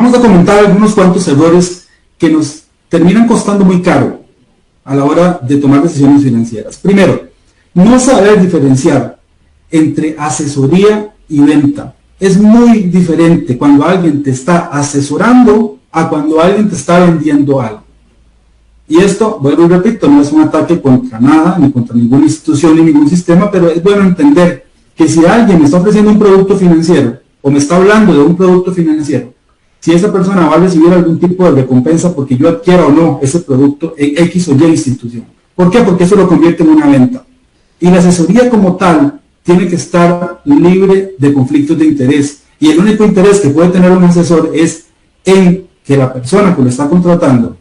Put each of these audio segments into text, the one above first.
vamos a comentar algunos cuantos errores que nos terminan costando muy caro a la hora de tomar decisiones financieras. Primero, no saber diferenciar entre asesoría y venta. Es muy diferente cuando alguien te está asesorando a cuando alguien te está vendiendo algo. Y esto, vuelvo y repito, no es un ataque contra nada, ni contra ninguna institución, ni ningún sistema, pero es bueno entender que si alguien me está ofreciendo un producto financiero, o me está hablando de un producto financiero, si esa persona va a recibir algún tipo de recompensa porque yo adquiera o no ese producto en X o Y institución. ¿Por qué? Porque eso lo convierte en una venta. Y la asesoría como tal tiene que estar libre de conflictos de interés. Y el único interés que puede tener un asesor es en que la persona que lo está contratando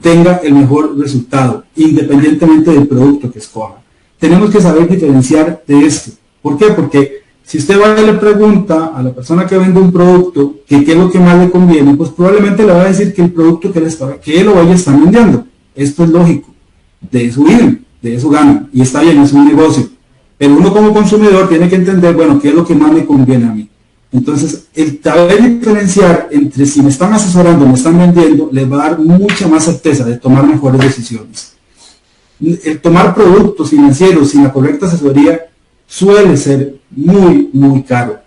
tenga el mejor resultado, independientemente del producto que escoja. Tenemos que saber diferenciar de esto. ¿Por qué? Porque si usted va y le pregunta a la persona que vende un producto que qué es lo que más le conviene, pues probablemente le va a decir que el producto que él o ella está vendiendo. Esto es lógico. De eso viven, de eso ganan. Y está bien, es un negocio. Pero uno como consumidor tiene que entender, bueno, qué es lo que más me conviene a mí. Entonces, el saber diferenciar entre si me están asesorando o me están vendiendo, les va a dar mucha más certeza de tomar mejores decisiones. El tomar productos financieros sin la correcta asesoría suele ser muy, muy caro.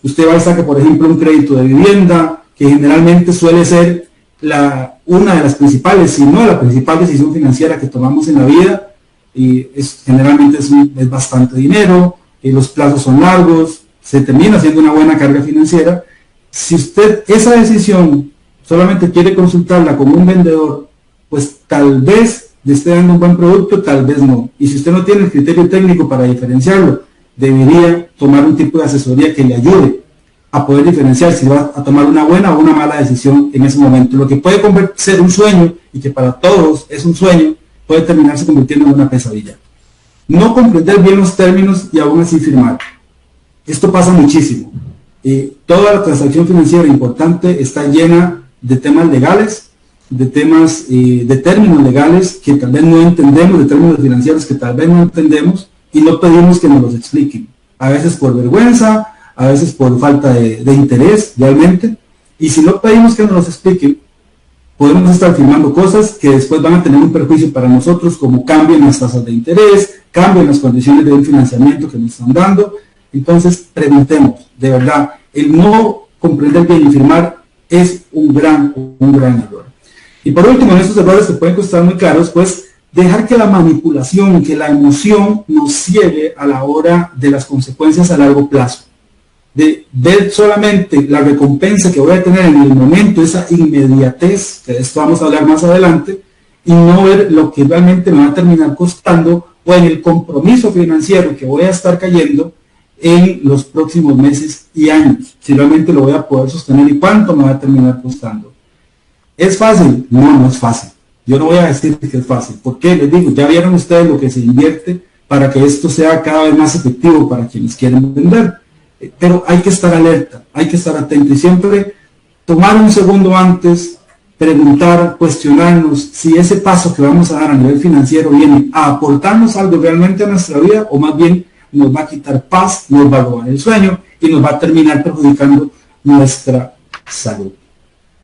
Usted va a sacar, por ejemplo, un crédito de vivienda, que generalmente suele ser una de las principales, si no la principal decisión financiera que tomamos en la vida, y generalmente es bastante dinero, los plazos son largos, se termina siendo una buena carga financiera. Si usted esa decisión solamente quiere consultarla con un vendedor, pues tal vez le esté dando un buen producto, tal vez no. Y si usted no tiene el criterio técnico para diferenciarlo, debería tomar un tipo de asesoría que le ayude a poder diferenciar si va a tomar una buena o una mala decisión en ese momento. Lo que puede ser un sueño, y que para todos es un sueño, puede terminarse convirtiendo en una pesadilla. No comprender bien los términos y aún así firmar. Esto pasa muchísimo. Toda la transacción financiera importante está llena de temas legales, de temas, de términos legales que tal vez no entendemos, de términos financieros que tal vez no entendemos y no pedimos que nos los expliquen. A veces por vergüenza, a veces por falta de interés realmente. Y si no pedimos que nos los expliquen, podemos estar firmando cosas que después van a tener un perjuicio para nosotros, como cambio en las tasas de interés, cambio en las condiciones de financiamiento que nos están dando. Entonces, preguntemos, de verdad, el no comprender bien y firmar es un gran error. Y por último, en estos errores que pueden costar muy caros, pues dejar que la manipulación, que la emoción nos ciegue a la hora de las consecuencias a largo plazo. De ver solamente la recompensa que voy a tener en el momento, esa inmediatez, que de esto vamos a hablar más adelante, y no ver lo que realmente me va a terminar costando o en el compromiso financiero que voy a estar cayendo en los próximos meses y años, si realmente lo voy a poder sostener y cuánto me va a terminar costando. ¿Es fácil? No, no es fácil. Yo no voy a decir que es fácil. ¿Por qué? Les digo, ya vieron ustedes lo que se invierte para que esto sea cada vez más efectivo para quienes quieren vender. Pero hay que estar alerta, hay que estar atento y siempre tomar un segundo antes, preguntar, cuestionarnos si ese paso que vamos a dar a nivel financiero viene a aportarnos algo realmente a nuestra vida o más bien nos va a quitar paz, nos va a robar el sueño y nos va a terminar perjudicando nuestra salud.